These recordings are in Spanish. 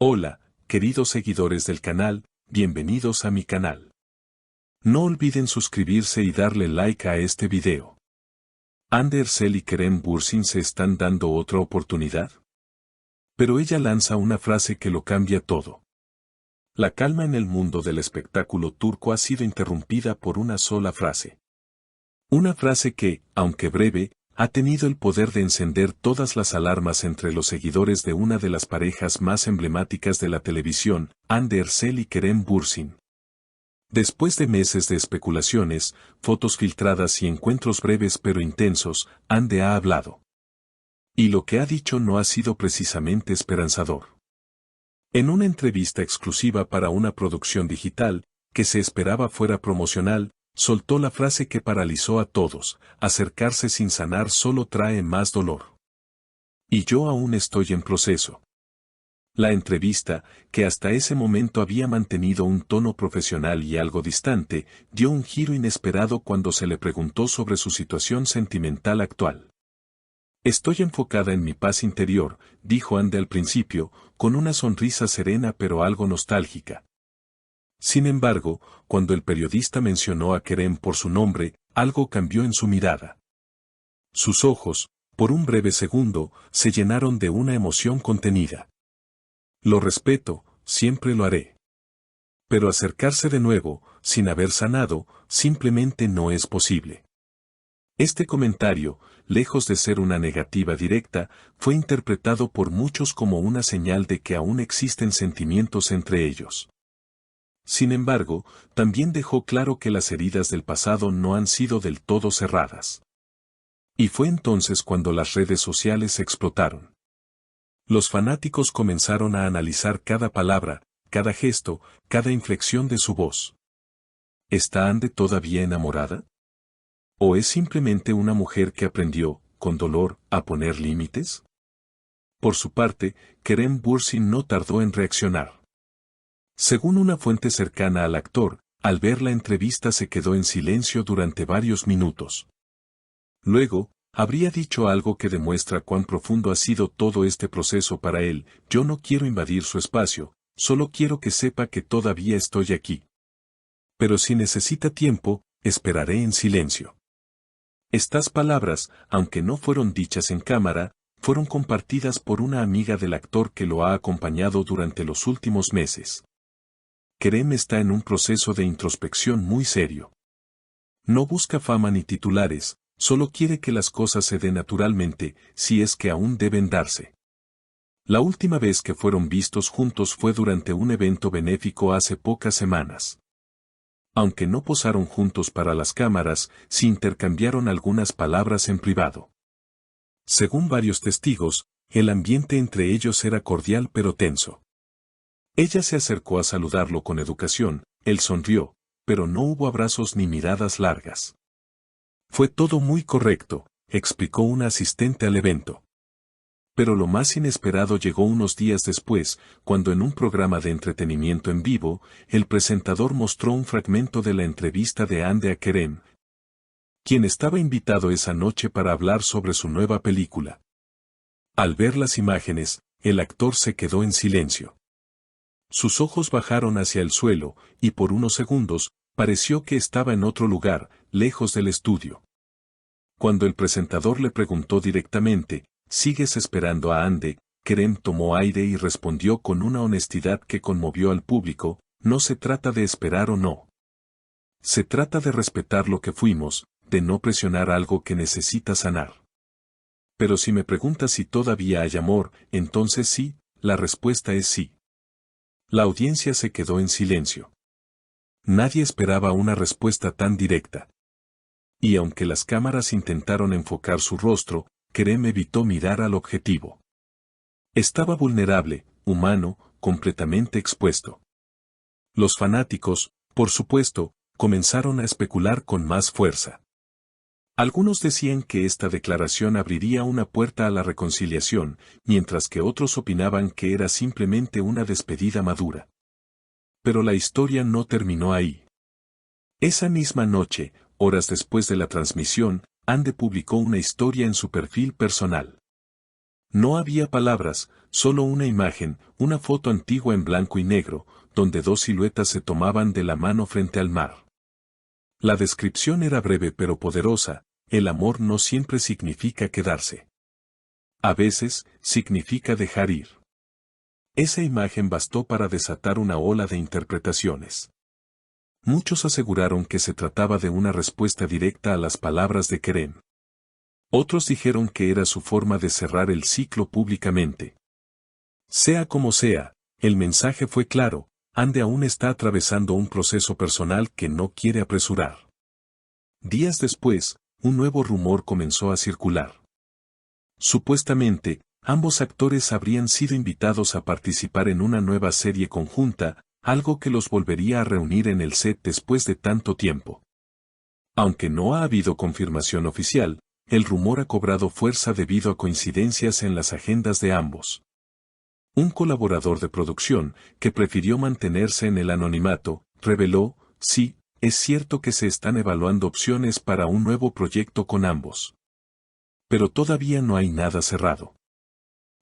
Hola, queridos seguidores del canal, bienvenidos a mi canal. No olviden suscribirse y darle like a este video. Hande Erçel y Kerem Bürsin se están dando otra oportunidad. Pero ella lanza una frase que lo cambia todo. La calma en el mundo del espectáculo turco ha sido interrumpida por una sola frase. Una frase que, aunque breve, ha tenido el poder de encender todas las alarmas entre los seguidores de una de las parejas más emblemáticas de la televisión, Hande Erçel y Kerem Bürsin. Después de meses de especulaciones, fotos filtradas y encuentros breves pero intensos, Hande ha hablado. Y lo que ha dicho no ha sido precisamente esperanzador. En una entrevista exclusiva para una producción digital, que se esperaba fuera promocional, soltó la frase que paralizó a todos: acercarse sin sanar solo trae más dolor. Y yo aún estoy en proceso. La entrevista, que hasta ese momento había mantenido un tono profesional y algo distante, dio un giro inesperado cuando se le preguntó sobre su situación sentimental actual. Estoy enfocada en mi paz interior, dijo Hande al principio, con una sonrisa serena pero algo nostálgica. Sin embargo, cuando el periodista mencionó a Kerem por su nombre, algo cambió en su mirada. Sus ojos, por un breve segundo, se llenaron de una emoción contenida. Lo respeto, siempre lo haré. Pero acercarse de nuevo, sin haber sanado, simplemente no es posible. Este comentario, lejos de ser una negativa directa, fue interpretado por muchos como una señal de que aún existen sentimientos entre ellos. Sin embargo, también dejó claro que las heridas del pasado no han sido del todo cerradas. Y fue entonces cuando las redes sociales explotaron. Los fanáticos comenzaron a analizar cada palabra, cada gesto, cada inflexión de su voz. ¿Está Hande todavía enamorada? ¿O es simplemente una mujer que aprendió, con dolor, a poner límites? Por su parte, Kerem Bürsin no tardó en reaccionar. Según una fuente cercana al actor, al ver la entrevista se quedó en silencio durante varios minutos. Luego, habría dicho algo que demuestra cuán profundo ha sido todo este proceso para él: yo no quiero invadir su espacio, solo quiero que sepa que todavía estoy aquí. Pero si necesita tiempo, esperaré en silencio. Estas palabras, aunque no fueron dichas en cámara, fueron compartidas por una amiga del actor que lo ha acompañado durante los últimos meses. Kerem está en un proceso de introspección muy serio. No busca fama ni titulares, solo quiere que las cosas se den naturalmente, si es que aún deben darse. La última vez que fueron vistos juntos fue durante un evento benéfico hace pocas semanas. Aunque no posaron juntos para las cámaras, sí intercambiaron algunas palabras en privado. Según varios testigos, el ambiente entre ellos era cordial pero tenso. Ella se acercó a saludarlo con educación, él sonrió, pero no hubo abrazos ni miradas largas. Fue todo muy correcto, explicó una asistente al evento. Pero lo más inesperado llegó unos días después, cuando en un programa de entretenimiento en vivo, el presentador mostró un fragmento de la entrevista de Hande a Kerem, quien estaba invitado esa noche para hablar sobre su nueva película. Al ver las imágenes, el actor se quedó en silencio. Sus ojos bajaron hacia el suelo, y por unos segundos, pareció que estaba en otro lugar, lejos del estudio. Cuando el presentador le preguntó directamente: ¿sigues esperando a Hande?, Kerem tomó aire y respondió con una honestidad que conmovió al público: no se trata de esperar o no. Se trata de respetar lo que fuimos, de no presionar algo que necesita sanar. Pero si me preguntas si todavía hay amor, entonces sí, la respuesta es sí. La audiencia se quedó en silencio. Nadie esperaba una respuesta tan directa. Y aunque las cámaras intentaron enfocar su rostro, Kerem evitó mirar al objetivo. Estaba vulnerable, humano, completamente expuesto. Los fanáticos, por supuesto, comenzaron a especular con más fuerza. Algunos decían que esta declaración abriría una puerta a la reconciliación, mientras que otros opinaban que era simplemente una despedida madura. Pero la historia no terminó ahí. Esa misma noche, horas después de la transmisión, Hande publicó una historia en su perfil personal. No había palabras, solo una imagen, una foto antigua en blanco y negro, donde dos siluetas se tomaban de la mano frente al mar. La descripción era breve pero poderosa: el amor no siempre significa quedarse. A veces, significa dejar ir. Esa imagen bastó para desatar una ola de interpretaciones. Muchos aseguraron que se trataba de una respuesta directa a las palabras de Kerem. Otros dijeron que era su forma de cerrar el ciclo públicamente. Sea como sea, el mensaje fue claro: Ande aún está atravesando un proceso personal que no quiere apresurar. Días después, un nuevo rumor comenzó a circular. Supuestamente, ambos actores habrían sido invitados a participar en una nueva serie conjunta, algo que los volvería a reunir en el set después de tanto tiempo. Aunque no ha habido confirmación oficial, el rumor ha cobrado fuerza debido a coincidencias en las agendas de ambos. Un colaborador de producción, que prefirió mantenerse en el anonimato, reveló: sí, es cierto que se están evaluando opciones para un nuevo proyecto con ambos. Pero todavía no hay nada cerrado.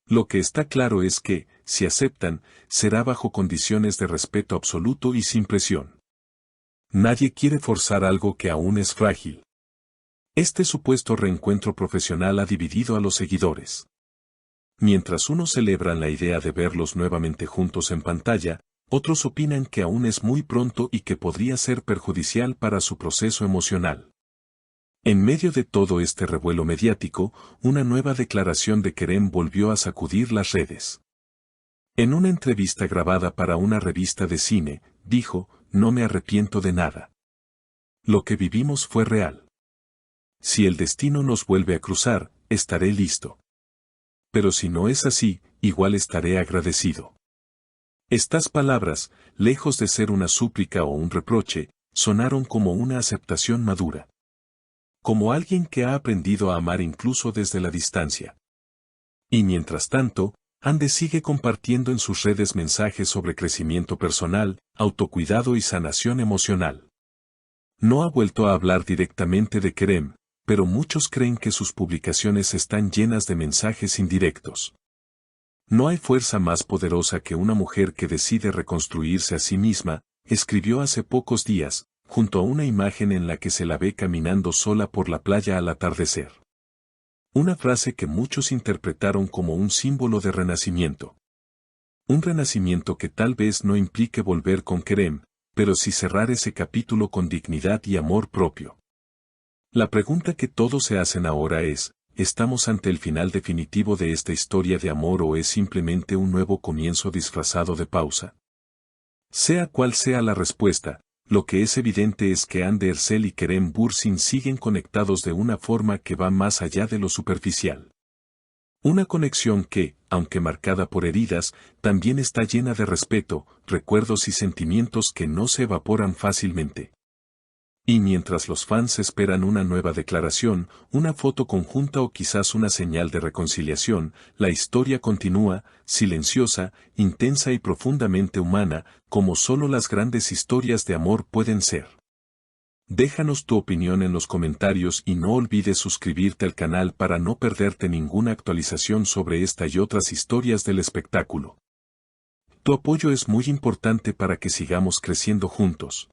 Lo que está claro es que, si aceptan, será bajo condiciones de respeto absoluto y sin presión. Nadie quiere forzar algo que aún es frágil. Este supuesto reencuentro profesional ha dividido a los seguidores. Mientras unos celebran la idea de verlos nuevamente juntos en pantalla, otros opinan que aún es muy pronto y que podría ser perjudicial para su proceso emocional. En medio de todo este revuelo mediático, una nueva declaración de Kerem volvió a sacudir las redes. En una entrevista grabada para una revista de cine, dijo: no me arrepiento de nada. Lo que vivimos fue real. Si el destino nos vuelve a cruzar, estaré listo. Pero si no es así, igual estaré agradecido. Estas palabras, lejos de ser una súplica o un reproche, sonaron como una aceptación madura. Como alguien que ha aprendido a amar incluso desde la distancia. Y mientras tanto, Ande sigue compartiendo en sus redes mensajes sobre crecimiento personal, autocuidado y sanación emocional. No ha vuelto a hablar directamente de Kerem, pero muchos creen que sus publicaciones están llenas de mensajes indirectos. No hay fuerza más poderosa que una mujer que decide reconstruirse a sí misma, escribió hace pocos días, junto a una imagen en la que se la ve caminando sola por la playa al atardecer. Una frase que muchos interpretaron como un símbolo de renacimiento. Un renacimiento que tal vez no implique volver con Kerem, pero sí cerrar ese capítulo con dignidad y amor propio. La pregunta que todos se hacen ahora es: ¿estamos ante el final definitivo de esta historia de amor o es simplemente un nuevo comienzo disfrazado de pausa? Sea cual sea la respuesta, lo que es evidente es que Hande Erçel y Kerem Bürsin siguen conectados de una forma que va más allá de lo superficial. Una conexión que, aunque marcada por heridas, también está llena de respeto, recuerdos y sentimientos que no se evaporan fácilmente. Y mientras los fans esperan una nueva declaración, una foto conjunta o quizás una señal de reconciliación, la historia continúa, silenciosa, intensa y profundamente humana, como solo las grandes historias de amor pueden ser. Déjanos tu opinión en los comentarios y no olvides suscribirte al canal para no perderte ninguna actualización sobre esta y otras historias del espectáculo. Tu apoyo es muy importante para que sigamos creciendo juntos.